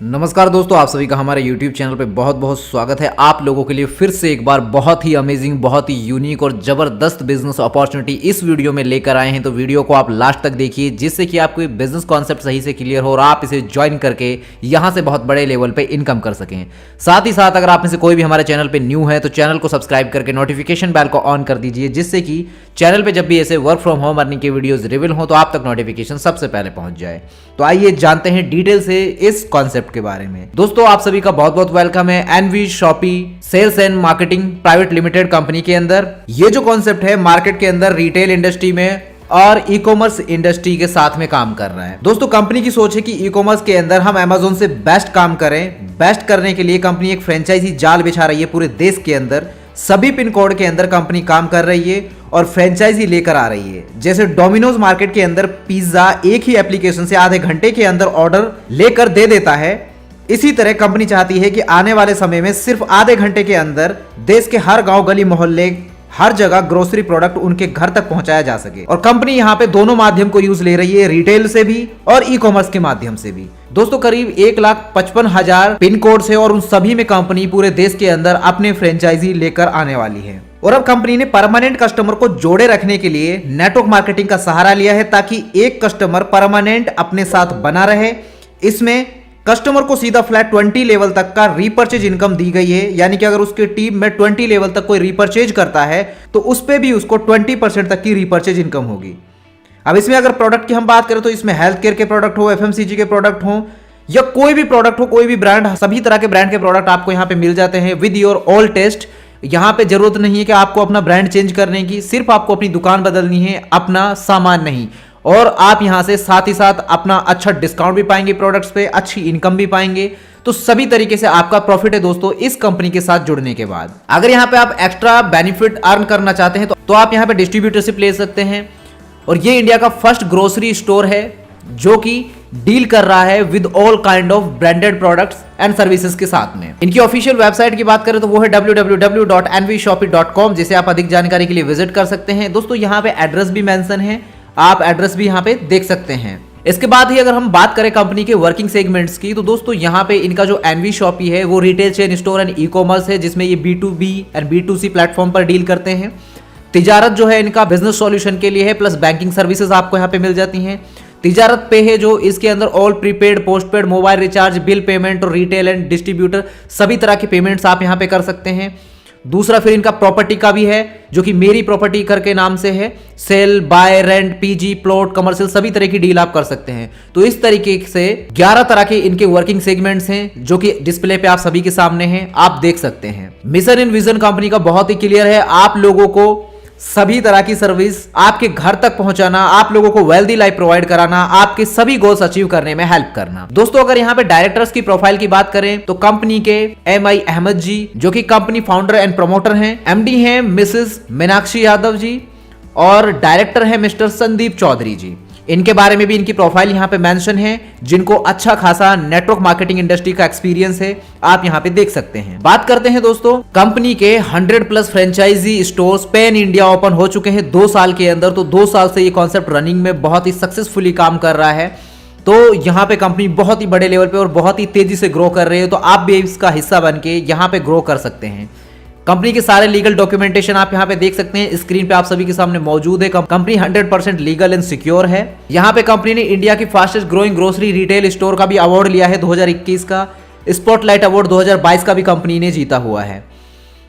नमस्कार दोस्तों, आप सभी का हमारे YouTube चैनल पे बहुत बहुत स्वागत है। आप लोगों के लिए फिर से एक बार बहुत ही अमेजिंग, बहुत ही यूनिक और ज़बरदस्त बिजनेस अपॉर्चुनिटी इस वीडियो में लेकर आए हैं। तो वीडियो को आप लास्ट तक देखिए, जिससे कि आपको बिजनेस कॉन्सेप्ट सही से क्लियर हो और आप इसे ज्वाइन करके यहाँ से बहुत बड़े लेवल पर इनकम कर सकें। साथ ही साथ अगर आप में से कोई भी हमारे चैनल पर न्यू है तो चैनल को सब्सक्राइब करके नोटिफिकेशन बेल को ऑन कर दीजिए, जिससे कि चैनल पे जब भी ऐसे वर्क फ्रॉम होम अर्निंग के वीडियोस रिवील हो तो आप तक नोटिफिकेशन सबसे पहले पहुंच जाए। तो आइए जानते हैं डिटेल से इस कॉन्सेप्ट के बारे में। दोस्तों, आप सभी का बहुत बहुत वेलकम है NV Shoppy sales and marketing private limited company के अंदर। ये जो कॉन्सेप्ट है मार्केट के अंदर रिटेल इंडस्ट्री में और ई कॉमर्स इंडस्ट्री के साथ में काम कर रहा है। दोस्तों, कंपनी की सोच है कि ई कॉमर्स के अंदर हम अमेजोन से बेस्ट काम करें। बेस्ट करने के लिए कंपनी एक फ्रेंचाइजी जाल बिछा रही है पूरे देश के अंदर। सभी पिन कोड के अंदर कंपनी काम कर रही है और फ्रेंचाइजी लेकर आ रही है। जैसे डोमिनोज मार्केट के अंदर पिज्जा एक ही एप्लीकेशन से आधे घंटे के अंदर ऑर्डर लेकर दे देता है, इसी तरह कंपनी चाहती है कि आने वाले समय में सिर्फ आधे घंटे के अंदर देश के हर गांव गली मोहल्ले हर जगह ग्रोसरी प्रोडक्ट उनके घर तक पहुंचाया जा सके। और कंपनी यहां पे दोनों माध्यम को यूज ले रही है, रिटेल से भी और ई कॉमर्स के माध्यम से भी। दोस्तों, करीब 1,55,000 पिन कोड से और उन सभी में कंपनी पूरे देश के अंदर अपने फ्रेंचाइजी लेकर आने वाली है। और अब कंपनी ने परमानेंट कस्टमर को जोड़े रखने के लिए नेटवर्क मार्केटिंग का सहारा लिया है, ताकि एक कस्टमर परमानेंट अपने साथ बना रहे। इसमें कस्टमर को सीधा फ्लैट 20 लेवल तक का रीपर्चेज इनकम दी गई है, यानी कि अगर उसके टीम में 20 लेवल तक कोई रीपर्चेज करता है तो उस पे भी उसको 20% तक की रीपर्चेज इनकम होगी। अब इसमें अगर प्रोडक्ट की हम बात करें तो इसमें हेल्थ केयर के प्रोडक्ट हो, एफएमसीजी के प्रोडक्ट हो या कोई भी प्रोडक्ट हो, कोई भी ब्रांड, सभी तरह के ब्रांड के प्रोडक्ट आपको यहाँ पे मिल जाते हैं विद योर ऑल टेस्ट। यहाँ पे जरूरत नहीं है कि आपको अपना ब्रांड चेंज करने की, सिर्फ आपको अपनी दुकान बदलनी है, अपना सामान नहीं। और आप यहां से साथ ही साथ अपना अच्छा डिस्काउंट भी पाएंगे, प्रोडक्ट्स पे अच्छी इनकम भी पाएंगे। तो सभी तरीके से आपका प्रॉफिट है दोस्तों इस कंपनी के साथ जुड़ने के बाद। अगर यहां पे आप एक्स्ट्रा बेनिफिट अर्न करना चाहते हैं तो आप यहां पे डिस्ट्रीब्यूटरशिप ले सकते हैं। और ये इंडिया का फर्स्ट ग्रोसरी स्टोर है जो कि डील कर रहा है with all kind of branded products and services के साथ में। इनकी ऑफिशियल वेबसाइट की बात करें तो वो है www.nvshopee.com, जिसे आप अधिक जानकारी के लिए विजिट कर सकते हैं। दोस्तों, यहाँ पे एड्रेस भी मेंशन है, आप एड्रेस भी यहाँ पे देख सकते हैं। इसके बाद ही अगर हम बात करें कंपनी के वर्किंग सेगमेंट्स की, तो दोस्तों यहाँ पे इनका जो एनवी शॉपी है वो retail chain store and e commerce है, जिसमें ये B2B एंड B2C प्लेटफॉर्म पर डील करते हैं। तिजारत जो है इनका बिजनेस सॉल्यूशन के लिए है, प्लस बैंकिंग सर्विसेज आपको यहाँ पे मिल जाती हैं। तिजारत पे है जो इसके अंदर all prepaid, postpaid, mobile recharge, bill payment और रिटेल एंड डिस्ट्रीब्यूटर सभी तरह के पेमेंट्स आप यहाँ पे कर सकते हैं। दूसरा फिर इनका प्रॉपर्टी का भी है, जो कि मेरी प्रॉपर्टी करके नाम से है। Sale, buy, rent, PG, plot, commercial सभी तरह की डील आप कर सकते हैं। तो इस तरीके से 11 तरह के इनके वर्किंग सेगमेंट्स हैं, जो कि डिस्प्ले पे आप सभी के सामने हैं, आप देख सकते हैं। मिशन एंड विजन कंपनी का बहुत ही क्लियर है, आप लोगों को सभी तरह की सर्विस आपके घर तक पहुंचाना, आप लोगों को वेल्दी लाइफ प्रोवाइड कराना, आपके सभी गोल्स अचीव करने में हेल्प करना। दोस्तों, अगर यहाँ पे डायरेक्टर्स की प्रोफाइल की बात करें तो कंपनी के MI अहमद जी, जो कि कंपनी फाउंडर एंड प्रमोटर हैं, MD हैं मिसेस मीनाक्षी यादव जी और डायरेक्टर है मिस्टर संदीप चौधरी जी। इनके बारे में भी इनकी प्रोफाइल यहाँ पे मेंशन है, जिनको अच्छा खासा नेटवर्क मार्केटिंग इंडस्ट्री का एक्सपीरियंस है, आप यहाँ पे देख सकते हैं। बात करते हैं दोस्तों, कंपनी के 100+ franchisee stores pan India open हो चुके हैं 2 साल के अंदर। तो 2 साल से ये कॉन्सेप्ट रनिंग में बहुत ही सक्सेसफुली काम कर रहा है। तो यहाँ पे कंपनी बहुत ही बड़े लेवल पे और बहुत ही तेजी से ग्रो कर रही है। तो आप भी इसका हिस्सा बन के यहाँ पे ग्रो कर सकते हैं। कंपनी के सारे लीगल डॉक्यूमेंटेशन आप यहाँ पे देख सकते हैं, स्क्रीन पे आप सभी के सामने मौजूद है। कंपनी 100% लीगल एंड सिक्योर है। यहाँ पे कंपनी ने इंडिया की fastest growing grocery retail store का भी अवार्ड लिया है 2021 का। स्पॉटलाइट अवार्ड 2022 का भी कंपनी ने जीता हुआ है।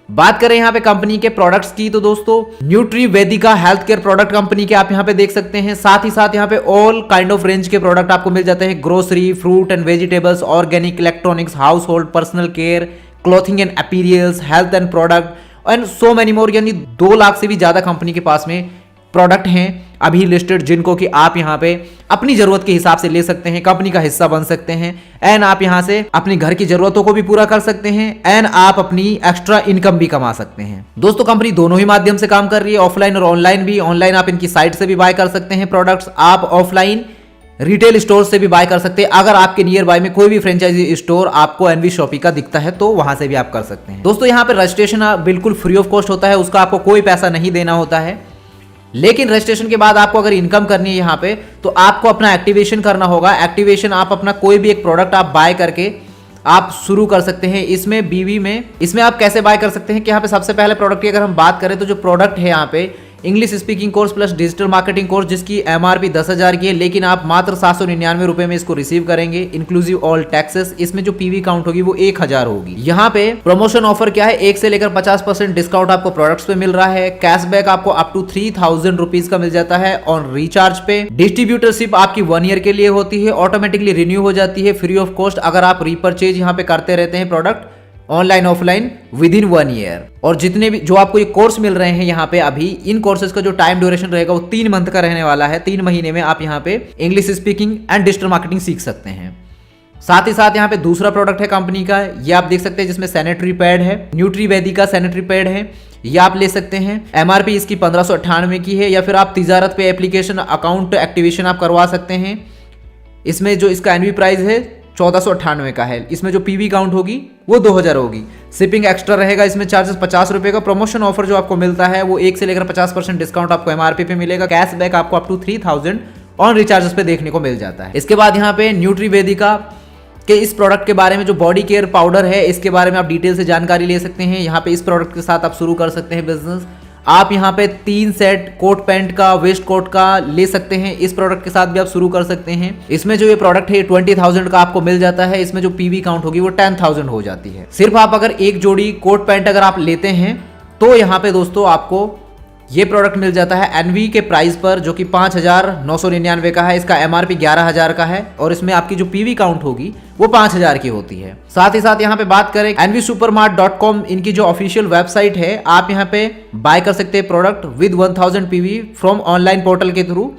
बात करें यहाँ पे कंपनी के प्रोडक्ट्स की, तो दोस्तों न्यूट्री वेदिका हेल्थ केयर प्रोडक्ट कंपनी के आप यहाँ पे देख सकते हैं। साथ ही साथ यहाँ पे ऑल काइंड ऑफ रेंज के प्रोडक्ट आपको मिल जाते हैं, grocery, fruit and vegetables, organic, electronics, household, personal care, clothing and apparels, health and product and so many more. यानी 2 लाख से भी ज्यादा कंपनी के पास में प्रोडक्ट हैं अभी लिस्टेड, जिनको कि आप यहाँ पे अपनी जरूरत के हिसाब से ले सकते हैं, कंपनी का हिस्सा बन सकते हैं एंड आप यहाँ से अपनी घर की जरूरतों को भी पूरा कर सकते हैं एंड आप अपनी एक्स्ट्रा इनकम भी कमा सकते हैं। दोस्तों, कंपनी दोनों ही माध्यम से काम कर रही है, ऑफलाइन और ऑनलाइन भी। ऑनलाइन आप इनकी साइट से भी बाय कर सकते हैं प्रोडक्ट्स, आप ऑफलाइन रिटेल स्टोर से भी बाय कर सकते हैं। अगर आपके नियर बाय में कोई भी फ्रेंचाइजी स्टोर आपको एनवी शॉपी का दिखता है तो वहां से भी आप कर सकते हैं। दोस्तों, यहाँ पे रजिस्ट्रेशन बिल्कुल फ्री ऑफ कॉस्ट होता है, उसका आपको कोई पैसा नहीं देना होता है। लेकिन रजिस्ट्रेशन के बाद आपको अगर इनकम करनी है यहाँ पे तो आपको अपना एक्टिवेशन करना होगा। एक्टिवेशन आप अपना कोई भी एक प्रोडक्ट आप बाय करके आप शुरू कर सकते हैं। इसमें आप कैसे बाय कर सकते हैं कि यहाँ पे सबसे पहले प्रोडक्ट की अगर हम बात करें तो जो प्रोडक्ट है यहाँ पे English speaking course plus digital marketing course, जिसकी एमआरपी 10,000 की है, लेकिन आप मात्र 799 रुपए में इसको रिसीव करेंगे इंक्लूसिव ऑल टैक्सेस। इसमें जो पीवी काउंट होगी वो 1000 होगी। यहाँ पे प्रमोशन ऑफर क्या है, 1 से लेकर 50% डिस्काउंट आपको प्रोडक्ट्स पे मिल रहा है। कैशबैक आपको अप टू 3000 रुपीज का मिल जाता है ऑन रिचार्ज पे। डिस्ट्रीब्यूटरशिप आपकी 1 ईयर के लिए होती है, ऑटोमेटिकली रिन्यू हो जाती है फ्री ऑफ कॉस्ट अगर आप रीपरचेज यहाँ पे करते रहते हैं product online offline with in 1 year. और जितने भी जो आपको ये कोर्स मिल रहे हैं यहाँ पे अभी, इन कोर्सेज का जो टाइम ड्यूरेशन रहेगा वो 3 मंथ का रहने वाला है। 3 महीने में आप यहाँ पे English speaking and digital marketing सीख सकते हैं। साथ ही साथ यहाँ पे दूसरा प्रोडक्ट है कंपनी का, ये आप देख सकते हैं, जिसमें सैनिटरी पैड है, न्यूट्रीवेदिका का सैनिटरी पैड है, ये आप ले सकते हैं। एमआरपी इसकी 1598 की है, या फिर आप तिजारत पे एप्लीकेशन अकाउंट एक्टिवेशन आप करवा सकते हैं। इसमें जो इसका एनवी प्राइस है 1498 का है। इसमें जो पीवी काउंट होगी वो 2000 होगी। शिपिंग एक्स्ट्रा रहेगा, इसमें चार्जेस 50 रुपए का। प्रमोशन ऑफर जो आपको मिलता है वो 1 से लेकर 50% डिस्काउंट आपको एमआरपी पे मिलेगा। कैशबैक आपको अप टू 3000 ऑन रिचार्जेस पे देखने को मिल जाता है। इसके बाद यहाँ पे न्यूट्रीवेदिका के इस प्रोडक्ट के बारे में जो बॉडी केयर पाउडर है, इसके बारे में आप डिटेल से जानकारी ले सकते हैं। यहाँ पे इस प्रोडक्ट के साथ आप शुरू कर सकते हैं बिजनेस। आप यहाँ पे 3 सेट कोट पैंट का, वेस्ट कोट का ले सकते हैं। इस प्रोडक्ट के साथ भी आप शुरू कर सकते हैं। इसमें जो ये प्रोडक्ट है 20,000 का आपको मिल जाता है। इसमें जो पीवी काउंट होगी वो 10,000 हो जाती है। सिर्फ आप अगर एक जोड़ी कोट पैंट अगर आप लेते हैं तो यहाँ पे दोस्तों आपको ये प्रोडक्ट मिल जाता है एनवी के प्राइस पर, जो कि 5,999 का है। इसका एमआरपी 11,000 का है और इसमें आपकी जो पीवी काउंट होगी वो 5,000 की होती है। साथ ही साथ यहाँ पे बात करें nvsupermart.com, इनकी जो ऑफिशियल वेबसाइट है, आप यहाँ पे बाय कर सकते हैं product with 1000 PV from online portal के थ्रू,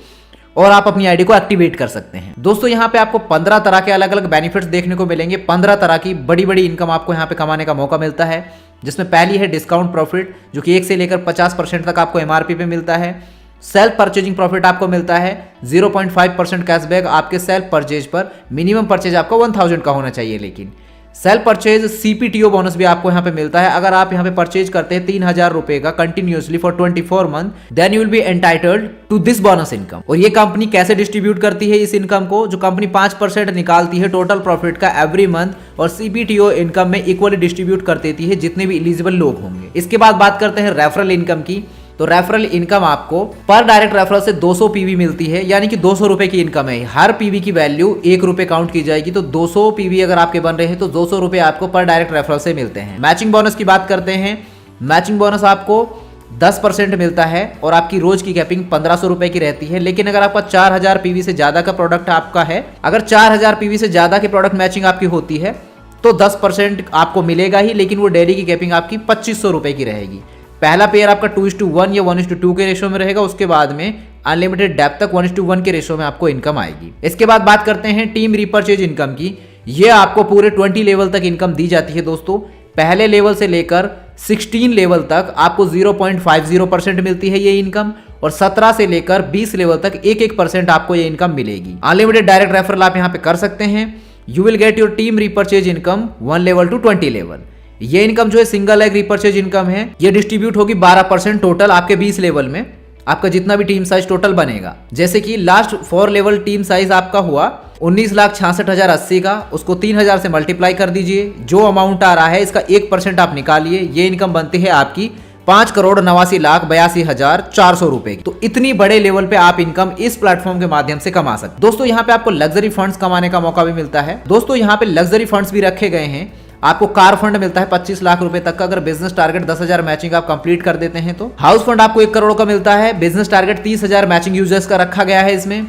और आप अपनी आईडी को एक्टिवेट कर सकते हैं। दोस्तों यहाँ पे आपको 15 तरह के अलग अलग बेनिफिट्स देखने को मिलेंगे। 15 तरह की बड़ी बड़ी इनकम आपको यहाँ पे कमाने का मौका मिलता है, जिसमें पहली है डिस्काउंट प्रॉफिट, जो कि 1 से लेकर 50% तक आपको एमआरपी पे मिलता है। सेल्फ परचेजिंग प्रॉफिट आपको मिलता है 0.5% कैशबैक आपके सेल्फ परचेज पर। मिनिमम परचेज आपका 1000 का होना चाहिए, लेकिन सेल्फ परचेज सीपीटीओ बोनस भी आपको यहाँ पे मिलता है। अगर आप यहाँ पे परचेज करते हैं 3000 रुपए का continuously for 24 month, then you will be entitled to this bonus income. और ये कंपनी कैसे डिस्ट्रीब्यूट करती है इस इनकम को, जो कंपनी 5% निकालती है टोटल प्रॉफिट का एवरी मंथ, और सीपीटीओ इनकम में इक्वली डिस्ट्रीब्यूट कर देती है जितने भी एलिजिबल लोग होंगे। इसके बाद बात करते हैं रेफरल इनकम की। तो रेफरल इनकम आपको पर डायरेक्ट रेफरल से 200 पीवी मिलती है, यानी कि 200 रुपए की इनकम है। हर पीवी की वैल्यू 1 रुपए काउंट की जाएगी, तो 200 पीवी अगर आपके बन रहे हैं तो 200 रुपए आपको पर डायरेक्ट रेफरल से मिलते हैं। मैचिंग बोनस की बात करते हैं। मैचिंग बोनस आपको 10% मिलता है और आपकी रोज की कैपिंग 1500 रुपए की रहती है। लेकिन अगर आपका 4000 पीवी से ज्यादा का प्रोडक्ट आपका है, अगर 4000 पीवी से ज्यादा के प्रोडक्ट मैचिंग आपकी होती है तो 10% आपको मिलेगा ही, लेकिन वो डेली की कैपिंग आपकी 2500 रुपए की रहेगी। पहला पेयर आपका 2:1 या 1:2 के रेशो में रहेगा। उसके बाद में अनलिमिटेड डेप्थ तक 1:1 के रेशो में आपको इनकम आएगी। इसके बाद बात करते हैं टीम रीपरचेज इनकम की। ये आपको पूरे 20 लेवल तक इनकम दी जाती है दोस्तों। पहले लेवल से लेकर 16 लेवल तक आपको 0.50% मिलती है ये इनकम, और 17 से लेकर 20 लेवल तक 1% आपको ये इनकम मिलेगी। अनलिमिटेड डायरेक्ट रेफरल आप यहाँ पे कर सकते हैं। You will get your team repurchase income 1 level to 20 level. ये इनकम जो है सिंगल लेग रिपर्चेज इनकम है। ये डिस्ट्रीब्यूट होगी 12% टोटल आपके 20 लेवल में, आपका जितना भी टीम साइज टोटल बनेगा। जैसे कि लास्ट 4 लेवल टीम साइज आपका हुआ 19,66,080 का, उसको 3000 से मल्टीप्लाई कर दीजिए। जो अमाउंट आ रहा है इसका 1% आप निकालिए, ये इनकम बनती है आपकी 5,89,82,400 रुपए। तो इतनी बड़े लेवल पे आप इनकम इस प्लेटफॉर्म के माध्यम से कमा सकते। दोस्तों यहाँ पे आपको लग्जरी फंड्स कमाने का मौका भी मिलता है। दोस्तों यहाँ पे लग्जरी फंड्स भी रखे गए हैं। आपको कार फंड मिलता है 25 लाख रुपए तक का, अगर बिजनेस टारगेट 10,000 मैचिंग आप कंप्लीट कर देते हैं तो। हाउस फंड आपको 1 करोड़ का मिलता है। बिजनेस टारगेट 30,000 मैचिंग यूजर्स का रखा गया है इसमें।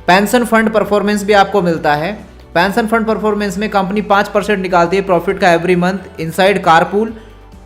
पेंशन फंड परफॉर्मेंस भी आपको मिलता है। पेंशन फंड परफॉर्मेंस में कंपनी 5% निकालती है प्रॉफिट का एवरी मंथ इनसाइड कारपूल,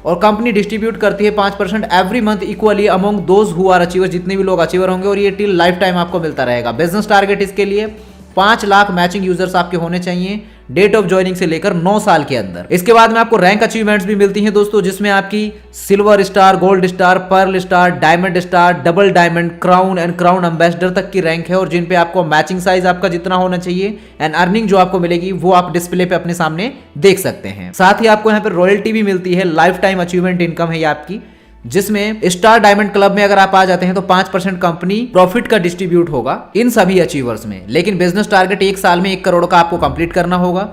और कंपनी डिस्ट्रीब्यूट करती है 5% every month equally among those who are achiever, जितने भी लोग अचीवर होंगे, और ये टिल लाइफ टाइम आपको मिलता रहेगा। बिजनेस टारगेट इसके लिए 5 लाख मैचिंग यूजर्स आपके होने चाहिए डेट ऑफ ज्वाइनिंग से लेकर 9 साल के अंदर। इसके बाद में आपको रैंक अचीवमेंट्स भी मिलती हैं दोस्तों, जिसमें आपकी silver star, gold star, pearl star, diamond star, double diamond, crown and crown ambassador तक की रैंक है, और जिन पे आपको मैचिंग साइज आपका जितना होना चाहिए एंड अर्निंग जो आपको मिलेगी वो आप डिस्प्ले पे अपने सामने देख सकते हैं। साथ ही आपको यहाँ पे रॉयल्टी भी मिलती है। लाइफ टाइम अचीवमेंट इनकम है ये आपकी, जिसमें स्टार डायमंड क्लब में अगर आप आ जाते हैं तो 5% कंपनी प्रॉफिट का डिस्ट्रीब्यूट होगा इन सभी अचीवर्स में। लेकिन बिजनेस टारगेट 1 साल में 1 करोड़ का आपको कंप्लीट करना होगा।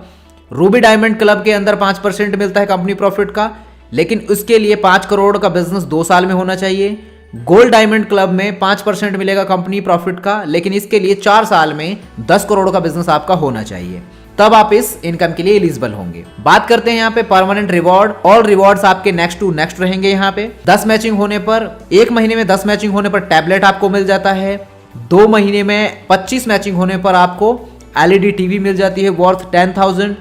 रूबी डायमंड क्लब के अंदर 5% मिलता है कंपनी प्रॉफिट का, लेकिन उसके लिए 5 करोड़ का बिजनेस 2 साल में होना चाहिए। गोल्ड डायमंड क्लब में 5% मिलेगा कंपनी प्रॉफिट का, लेकिन इसके लिए 4 साल में 10 करोड़ का बिजनेस आपका होना चाहिए, तब आप इस इनकम के लिए एलिजिबल होंगे। बात करते हैं यहाँ पे परमानेंट रिवॉर्ड। ऑल रिवॉर्ड्स आपके नेक्स्ट टू नेक्स्ट रहेंगे। यहाँ पे 10 मैचिंग होने पर, 1 महीने में 10 मैचिंग होने पर टैबलेट आपको मिल जाता है। 2 महीने में 25 मैचिंग होने पर आपको एलईडी टीवी मिल जाती है वर्थ 10,000।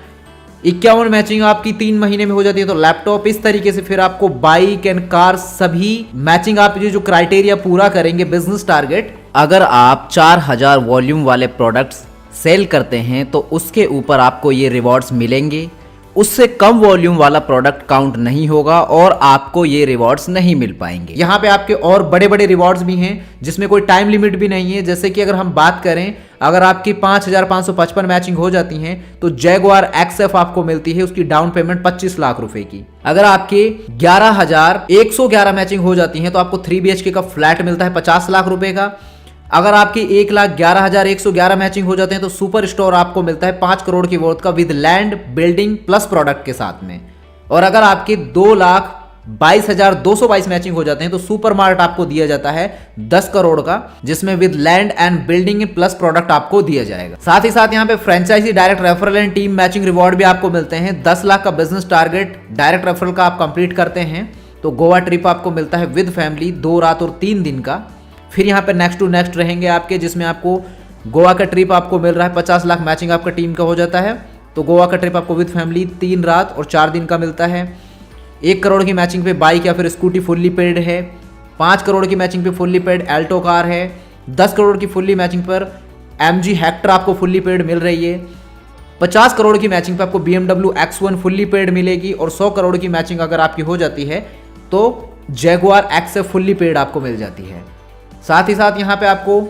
51 मैचिंग आपकी 3 महीने में हो जाती है तो लैपटॉप। इस तरीके से फिर आपको बाइक एंड कार सभी मैचिंग आप जो क्राइटेरिया पूरा करेंगे बिजनेस टारगेट, अगर आप 4000 वॉल्यूम वाले प्रोडक्ट्स सेल करते हैं तो उसके ऊपर आपको ये रिवॉर्ड्स मिलेंगे। उससे कम वॉल्यूम वाला प्रोडक्ट काउंट नहीं होगा और आपको ये रिवॉर्ड्स नहीं मिल पाएंगे। यहाँ पे आपके और बड़े बड़े रिवॉर्ड्स भी हैं जिसमें कोई टाइम लिमिट भी नहीं है। जैसे कि अगर हम बात करें, अगर आपकी 5555 मैचिंग हो जाती हैं तो जैगुआर XF आपको मिलती है, उसकी डाउन पेमेंट 25 लाख रुपए की। अगर आपके 11,111 मैचिंग हो जाती हैं तो आपको 3 BHK का फ्लैट मिलता है 50 लाख रुपए का। अगर आपकी 1,11,111 मैचिंग हो जाते हैं तो सुपर स्टोर आपको मिलता है 5 करोड़ की वर्थ का with land, building plus product के साथ में। और अगर आपके 2,22,222 मैचिंग हो जाते हैं तो सुपर मार्ट आपको दिया जाता है 10 करोड़ का, जिसमें with land and building plus product आपको दिया जाएगा। साथ ही साथ यहाँ पे franchisee direct referral and team matching reward भी आपको मिलते हैं। 10 लाख का बिजनेस टारगेट डायरेक्ट रेफरल का आप कंप्लीट करते हैं तो गोवा ट्रिप आपको मिलता है विद फैमिली 2 रात और 3 दिन का। फिर यहाँ पे नेक्स्ट टू नेक्स्ट रहेंगे आपके, जिसमें आपको गोवा का ट्रिप आपको मिल रहा है 50 लाख मैचिंग आपका टीम का हो जाता है तो गोवा का ट्रिप आपको विद फैमिली 3 रात और 4 दिन का मिलता है। 1 करोड़ की मैचिंग पे बाइक या फिर स्कूटी फुल्ली पेड है। 5 करोड़ की मैचिंग पे फुल्ली पेड एल्टो कार है। 10 करोड़ की फुल्ली मैचिंग पर MG हेक्टर आपको फुल्ली पेड मिल रही है। 50 करोड़ की मैचिंग पे आपको BMW X1 फुल्ली पेड मिलेगी और 100 करोड़ की मैचिंग अगर आपकी हो जाती है तो जैगुआर XF फुल्ली पेड आपको मिल जाती है। साथ ही साथ यहाँ पे आपको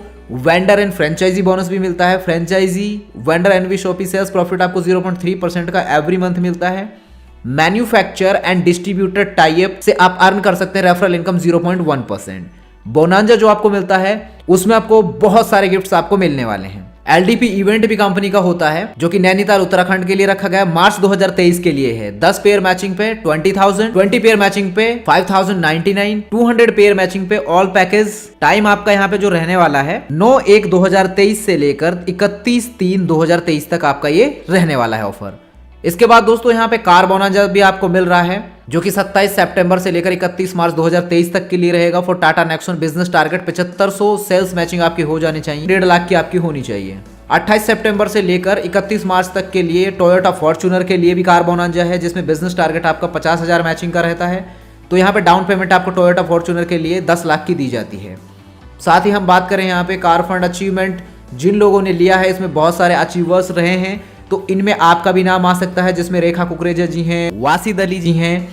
वेंडर एंड फ्रेंचाइजी बोनस भी मिलता है। Franchisee vendor NV Shoppy sales profit आपको 0.3% का एवरी मंथ मिलता है। मैन्युफैक्चर एंड डिस्ट्रीब्यूटर टाइप से आप अर्न कर सकते हैं रेफरल इनकम 0.1%। बोनांजा जो आपको मिलता है उसमें आपको बहुत सारे गिफ्ट्स आपको मिलने वाले हैं। LDP इवेंट भी कंपनी का होता है जो कि नैनीताल उत्तराखंड के लिए रखा गया, मार्च 2023 के लिए है। 10 पेयर मैचिंग पे 20,000, 20 पेयर मैचिंग पे 5,099, 200 पेयर मैचिंग पे ऑल पैकेज। टाइम आपका यहाँ पे जो रहने वाला है 9/1/2023 से लेकर 31/3/2023 तक आपका ये रहने वाला है ऑफर। इसके बाद दोस्तों यहाँ पे कार बोनांजा भी आपको मिल रहा है जो कि 27 सितंबर से लेकर 31 मार्च 2023 तक के लिए रहेगा। For Tata Nexon business target 7500 sales matching आपकी हो जानी चाहिए, 1.5 लाख की आपकी होनी चाहिए। 28 सितंबर से लेकर 31 मार्च तक के लिए टोयोटा फॉर्च्यूनर के लिए भी कार बोनांजा है जिसमें बिजनेस टारगेट आपका 50,000 मैचिंग का रहता है। तो यहाँ पे डाउन पेमेंट आपको टोयोटा फॉर्च्यूनर के लिए 10 लाख की दी जाती है। साथ ही हम बात करें यहाँ पे कार फंड अचीवमेंट जिन लोगों ने लिया है, इसमें बहुत सारे अचीवर्स रहे हैं तो इनमें आपका भी नाम आ सकता है, जिसमें रेखा कुकरेजा जी हैं, वासिद अली जी हैं,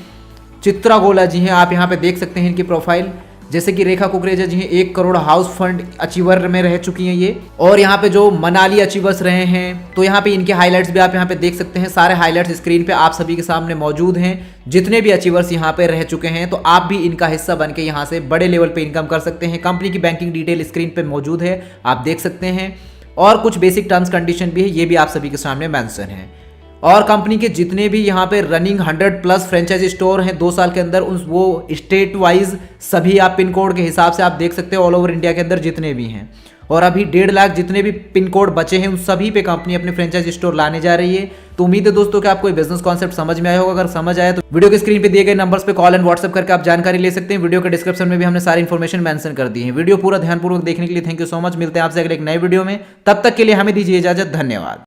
चित्रा गोला जी हैं। आप यहाँ पे देख सकते हैं इनकी प्रोफाइल। जैसे कि रेखा कुकरेजा जी हैं 1 करोड़ हाउस फंड अचीवर में रह चुकी हैं ये। और यहाँ पे जो मनाली अचीवर्स रहे हैं तो यहाँ पे इनके हाइलाइट्स भी आप यहाँ पे देख सकते हैं। सारे हाइलाइट्स स्क्रीन पे आप सभी के सामने मौजूद हैं। जितने भी अचीवर्स यहाँ पे रह चुके हैं तो आप भी इनका हिस्सा बन के यहाँ से बड़े लेवल पे इनकम कर सकते हैं। कंपनी की बैंकिंग डिटेल स्क्रीन पे मौजूद है, आप देख सकते हैं। और कुछ बेसिक टर्म्स कंडीशन भी है, ये भी आप सभी के सामने मेंशन है। और कंपनी के जितने भी यहाँ पे रनिंग 100+ फ्रेंचाइजी स्टोर हैं 2 साल के अंदर, वो स्टेट वाइज सभी आप पिन कोड के हिसाब से आप देख सकते हो ऑल ओवर इंडिया के अंदर जितने भी हैं। और अभी 1.5 लाख जितने भी पिन कोड बचे हैं उन सभी पे कंपनी अपने फ्रेंचाइजी स्टोर लाने जा रही है। तो उम्मीद है दोस्तों कि आपको ये बिजनेस कॉन्सेप्ट समझ में आया होगा। अगर समझ आया तो वीडियो के स्क्रीन पे दिए गए नंबर्स पे कॉल एंड व्हाट्सएप करके आप जानकारी ले सकते हैं। वीडियो के डिस्क्रिप्शन में भी हमने सारी इन्फॉर्मेशन मेंशन कर दी है। वीडियो पूरा ध्यानपूर्वक देखने के लिए थैंक यू सो मच। मिलते हैं आपसे अगले एक नए वीडियो में, तब तक के लिए हमें दीजिए इजाजत। धन्यवाद।